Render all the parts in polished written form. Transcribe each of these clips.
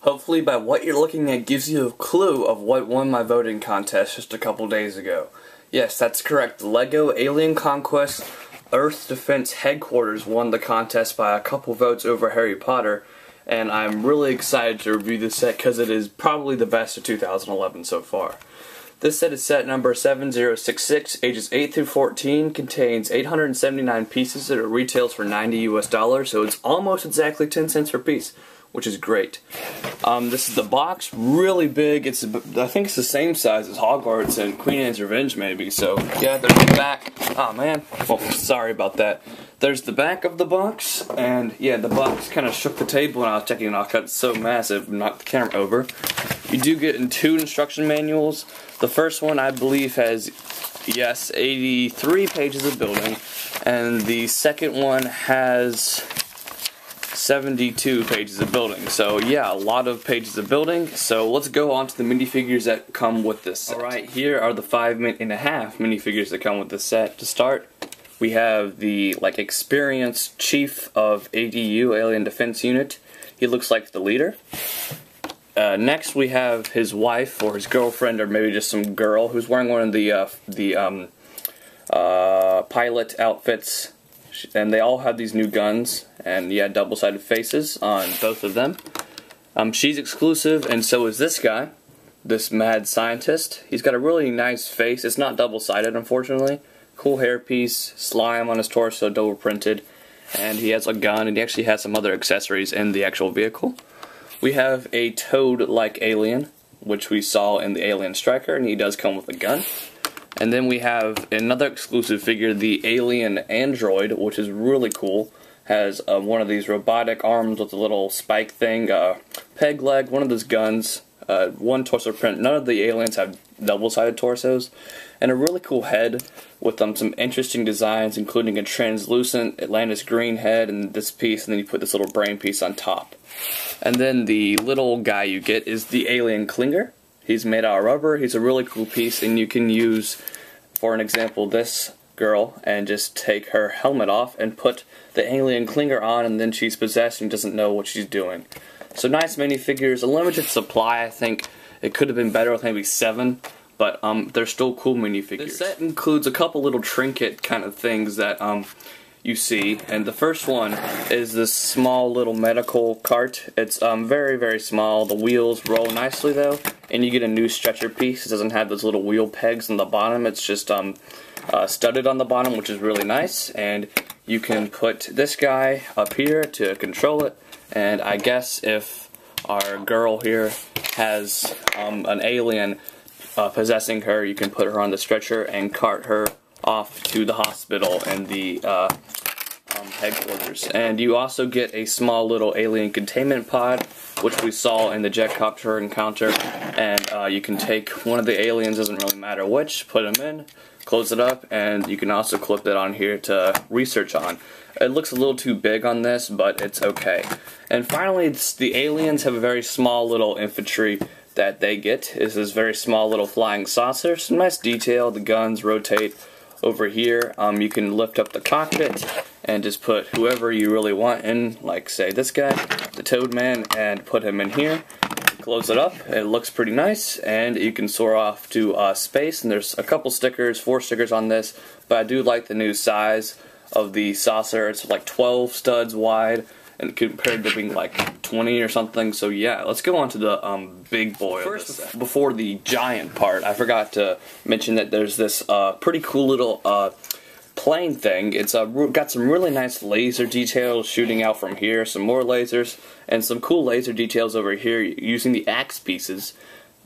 Hopefully by what you're looking at gives you a clue of what won my voting contest just a couple days ago. Yes, that's correct. The LEGO Alien Conquest Earth Defense Headquarters won the contest by a couple votes over Harry Potter, and I'm really excited to review this set because it is probably the best of 2011 so far. This set is set number 7066, ages 8 through 14, contains 879 pieces that are retails for $90 US, so it's almost exactly 10 cents per piece, which is great. This is the box, really big. I think it's the same size as Hogwarts and Queen Anne's Revenge, maybe. So yeah, there's the back. Oh man, well, sorry about that. There's the back of the box, and yeah, the box kind of shook the table when I was checking it off. It's so massive, knocked the camera over. You do get in 2 instruction manuals. The first one, I believe, has 83 pages of building, and the second one has 72 pages of building. So yeah, a lot of pages of building. So let's go on to the minifigures that come with this set. Alright, here are the 5.5 minifigures that come with this set. To start, we have the experienced chief of ADU, Alien Defense Unit. He looks like the leader. Next we have his wife or his girlfriend, or maybe just some girl who's wearing one of the pilot outfits. And they all have these new guns, and yeah, double-sided faces on both of them. She's exclusive, and so is this guy, this mad scientist. He's got a really nice face. It's not double-sided, unfortunately. Cool hairpiece, slime on his torso, double printed, and he has a gun, and he actually has some other accessories in the actual vehicle. We have a toad-like alien, which we saw in the Alien Striker, and he does come with a gun. And then we have another exclusive figure, the Alien Android, which is really cool. Has one of these robotic arms with a little spike thing, peg leg, one of those guns, one torso print. None of the aliens have double-sided torsos. And a really cool head with some interesting designs, including a translucent Atlantis green head in this piece, and then you put this little brain piece on top. And then the little guy you get is the Alien Clinger. He's made out of rubber. He's a really cool piece, and you can use, for an example, this girl and just take her helmet off and put the Alien Clinger on, and then she's possessed and doesn't know what she's doing. So nice minifigures, a limited supply. I think it could have been better with maybe 7, but they're still cool minifigures. This set includes a couple little trinket kind of things that you see, and the first one is this small little medical cart. It's very, very small. The wheels roll nicely though, and you get a new stretcher piece. It doesn't have those little wheel pegs on the bottom. It's just studded on the bottom, which is really nice, and you can put this guy up here to control it. And I guess if our girl here has an alien possessing her, you can put her on the stretcher and cart her off to the hospital and the headquarters. And you also get a small little alien containment pod, which we saw in the Jetcopter encounter, and you can take one of the aliens, doesn't really matter which, put them in, close it up, and you can also clip it on here to research on. It looks a little too big on this, but it's okay. And finally, the aliens have a very small little infantry that they get. This is very small little flying saucer. Some nice detail. The guns rotate over here. You can lift up the cockpit and just put whoever you really want in, like say this guy, the Toad Man, and put him in here. Close it up. It looks pretty nice, and you can soar off to space. And there's a couple stickers, 4 stickers on this, but I do like the new size of the saucer. It's like 12 studs wide, and compared to being like 20 or something. So yeah, let's go on to the big boy. First, before the giant part, I forgot to mention that there's this pretty cool little plane thing. It's got some really nice laser details shooting out from here, some more lasers, and some cool laser details over here using the axe pieces.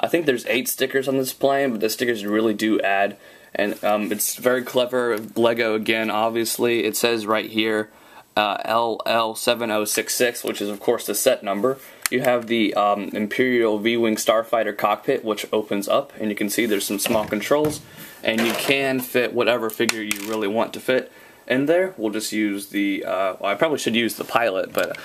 I think there's 8 stickers on this plane, but the stickers really do add, and it's very clever. LEGO again, obviously. It says right here LL7066, which is of course the set number. You have the Imperial V-Wing Starfighter cockpit, which opens up, and you can see there's some small controls, and you can fit whatever figure you really want to fit in there. We'll just use the, well, I probably should use the pilot, but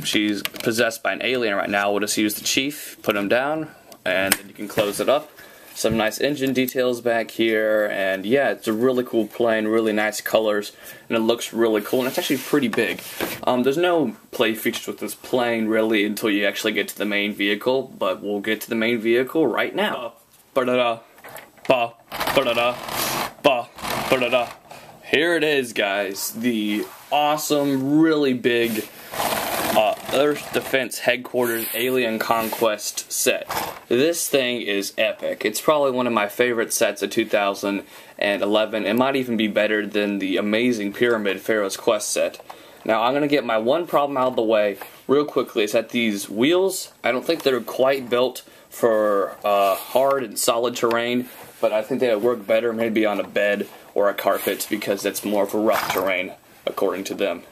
she's possessed by an alien right now. We'll just use the chief, put him down, and then you can close it up. some nice engine details back here, and yeah, it's a really cool plane, really nice colors, and it looks really cool, and it's actually pretty big. There's no play features with this plane really until you actually get to the main vehicle, but we'll get to the main vehicle right now. Here it is, guys, the awesome, really big Earth Defense Headquarters Alien Conquest set. This thing is epic. It's probably one of my favorite sets of 2011. It might even be better than the amazing Pyramid Pharaoh's Quest set. Now, I'm going to get my one problem out of the way real quickly. Is that these wheels, I don't think they're quite built for hard and solid terrain, but I think they would work better maybe on a bed or a carpet because that's more of a rough terrain, according to them.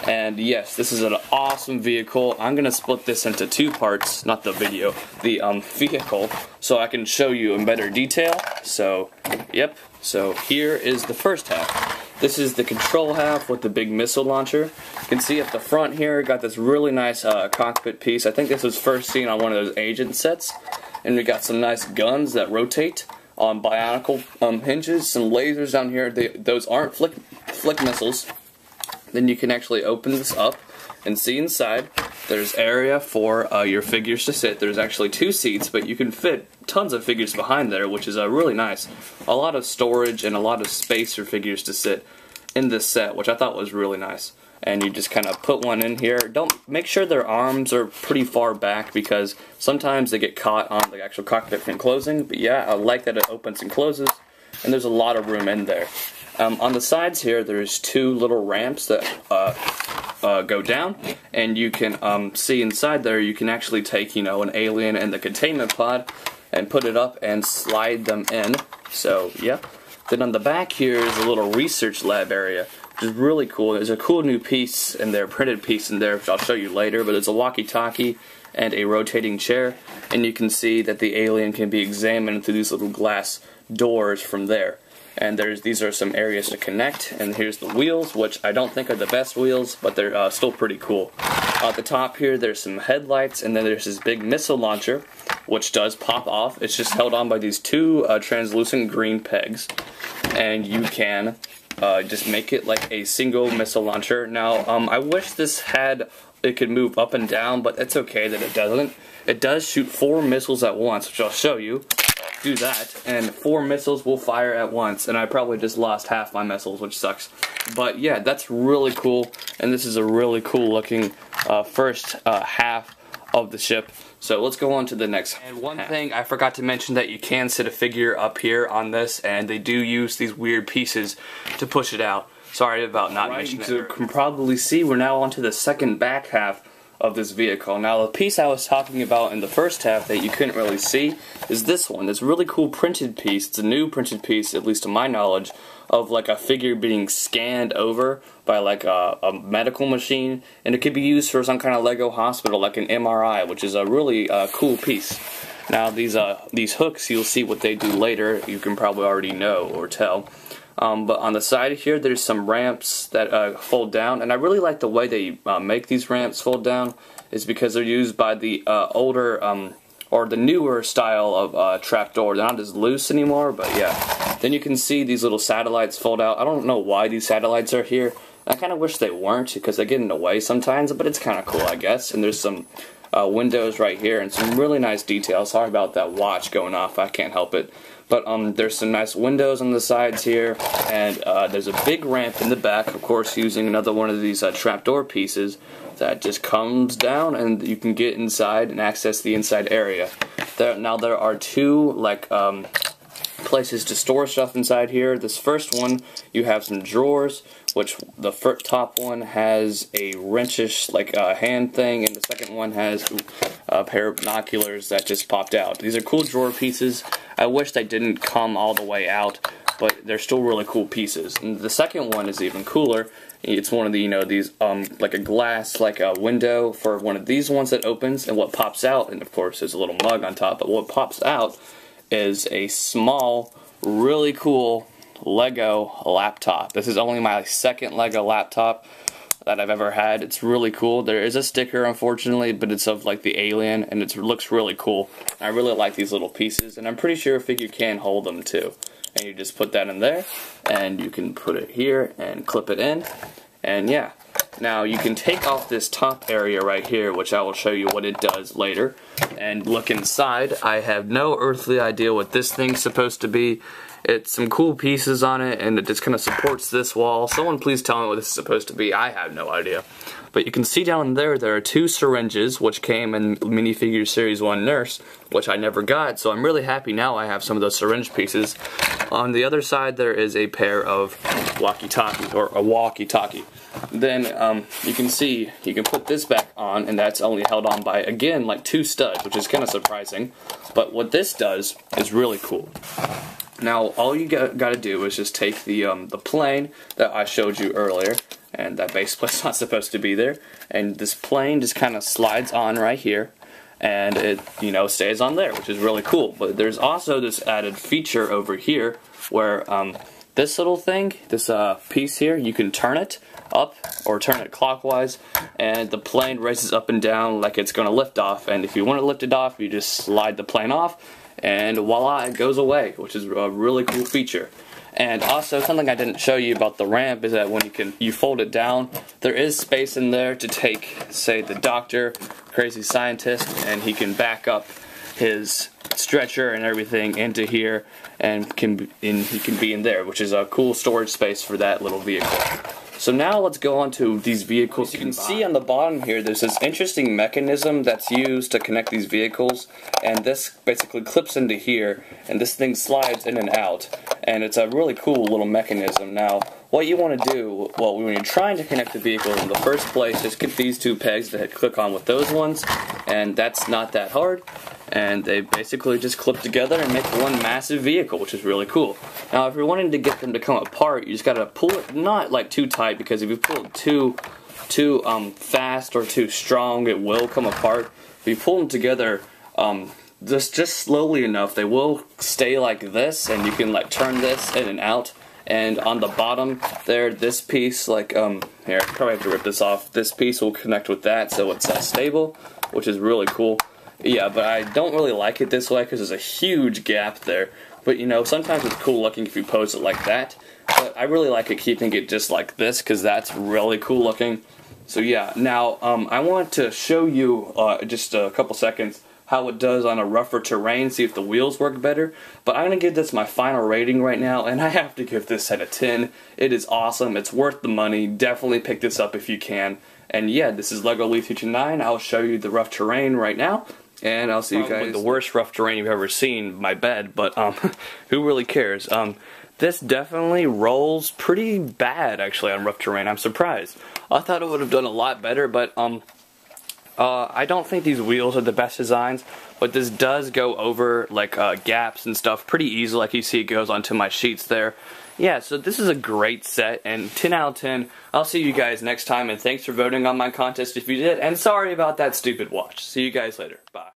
And yes, this is an awesome vehicle. I'm going to split this into two parts, not the video, the vehicle, so I can show you in better detail. So, yep, so here is the first half. This is the control half with the big missile launcher. You can see at the front here, got this really nice cockpit piece. I think this was first seen on one of those agent sets. And we got some nice guns that rotate on bionicle hinges, some lasers down here. Those aren't flick missiles. Then you can actually open this up and see inside. There's area for your figures to sit. There's actually 2 seats, but you can fit tons of figures behind there, which is really nice. A lot of storage and a lot of space for figures to sit in this set, which I thought was really nice. And you just kind of put one in here. Make sure their arms are pretty far back because sometimes they get caught on the actual cockpit from closing. But yeah, I like that it opens and closes, and there's a lot of room in there. On the sides here, there's 2 little ramps that go down, and you can see inside there. You can actually take, an alien and the containment pod and put it up and slide them in. So yeah. Then on the back here is a little research lab area, which is really cool. There's a cool new piece in there, printed piece in there, which I'll show you later. But it's a walkie-talkie and a rotating chair, and you can see that the alien can be examined through these little glass doors from there. And these are some areas to connect, and here's the wheels, which I don't think are the best wheels, but they're still pretty cool. At the top here, there's some headlights, and then there's this big missile launcher, which does pop off. It's just held on by these 2 translucent green pegs, and you can just make it like a single missile launcher. Now, I wish it could move up and down, but it's okay that it doesn't. It does shoot 4 missiles at once, which I'll show you. Do that, and 4 missiles will fire at once, and I probably just lost half my missiles, which sucks. But yeah, that's really cool, and this is a really cool looking first half of the ship. So let's go on to the next half. And one thing I forgot to mention, that you can sit a figure up here on this, and they do use these weird pieces to push it out. Sorry about not mentioning that. So you can probably see we're now onto the second back half of this vehicle. Now, the piece I was talking about in the first half that you couldn't really see is this one. This really cool printed piece. It's a new printed piece, at least to my knowledge, of like a figure being scanned over by like a medical machine, and it could be used for some kind of Lego hospital, like an MRI, which is a really cool piece. Now, these hooks, you'll see what they do later. You can probably already know or tell. But on the side here, there's some ramps that fold down, and I really like the way they make these ramps fold down, is because they're used by the older or the newer style of trapdoor. They're not as loose anymore, but yeah. Then you can see these little satellites fold out. I don't know why these satellites are here. I kind of wish they weren't, because they get in the way sometimes, but it's kind of cool, I guess. And there's some windows right here and some really nice details. Sorry about that watch going off, I can't help it. But there's some nice windows on the sides here, and there's a big ramp in the back, of course, using another one of these trapdoor pieces that just comes down, and you can get inside and access the inside area. Now there are 2 like places to store stuff inside here. This first one, you have some drawers, which the top one has a wrenchish like hand thing, and the second one has a pair of binoculars that just popped out. These are cool drawer pieces. I wish they didn't come all the way out, but they're still really cool pieces. And the second one is even cooler. It's one of the, these like a glass, like a window for one of these ones that opens, and what pops out, and of course there's a little mug on top, but what pops out is a small, really cool Lego laptop. This is only my second Lego laptop. that I've ever had. It's really cool. There is a sticker, unfortunately, but it's of like the alien, and it looks really cool. I really like these little pieces, and I'm pretty sure a figure can hold them too. And you just put that in there, and you can put it here and clip it in, and yeah. Now you can take off this top area right here, which I will show you what it does later, and look inside. I have no earthly idea what this thing's supposed to be. It's some cool pieces on it, and it just kind of supports this wall. Someone please tell me what this is supposed to be. I have no idea. But you can see down there, there are 2 syringes, which came in Minifigure Series 1 Nurse, which I never got, so I'm really happy now I have some of those syringe pieces. On the other side, there is a pair of walkie-talkies, or a walkie-talkie. Then you can see, you can put this back on, and that's only held on by, again, like 2 studs, which is kind of surprising. But what this does is really cool. Now, all you got to do is just take the plane that I showed you earlier, and that base plate's not supposed to be there, and this plane just kind of slides on right here, and it, you know, stays on there, which is really cool. But there's also this added feature over here where this little thing, this piece here, you can turn it up or turn it clockwise, and the plane raises up and down like it's going to lift off. And if you want to lift it off, you just slide the plane off, and voila, it goes away, which is a really cool feature. And also, something I didn't show you about the ramp is that when you fold it down, there is space in there to take, say, the doctor, crazy scientist, and he can back up his stretcher and everything into here, and he can be in there, which is a cool storage space for that little vehicle. So now let's go on to these vehicles. You can see on the bottom here, there's this interesting mechanism that's used to connect these vehicles, and this basically clips into here, and this thing slides in and out, and it's a really cool little mechanism. Now, what you want to do, well, when you're trying to connect the vehicle in the first place, just get these 2 pegs that click on with those ones, and that's not that hard. And they basically just clip together and make one massive vehicle, which is really cool. Now, if you're wanting to get them to come apart, you just gotta pull it not like too tight, because if you pull it too fast or too strong, it will come apart. If you pull them together just slowly enough, they will stay like this, and you can like turn this in and out. And on the bottom there, this piece, like here, I probably have to rip this off. This piece will connect with that, so it's stable, which is really cool. Yeah, but I don't really like it this way because there's a huge gap there. But you know, sometimes it's cool looking if you pose it like that. But I really like it keeping it just like this because that's really cool looking. So yeah, now I want to show you just a couple seconds how it does on a rougher terrain, see if the wheels work better. But I'm going to give this my final rating right now, and I have to give this at a 10. It is awesome. It's worth the money. Definitely pick this up if you can. And yeah, this is LEGO Elite Future 9. I'll show you the rough terrain right now. And I'll see you guys. The worst rough terrain you've ever seen, my bed, but who really cares? This definitely rolls pretty bad, actually, on rough terrain. I'm surprised. I thought it would have done a lot better, but I don't think these wheels are the best designs, but this does go over like gaps and stuff pretty easily. Like you see, it goes onto my sheets there. Yeah, so this is a great set, and 10 out of 10. I'll see you guys next time, and thanks for voting on my contest if you did, and sorry about that stupid watch. See you guys later. Bye.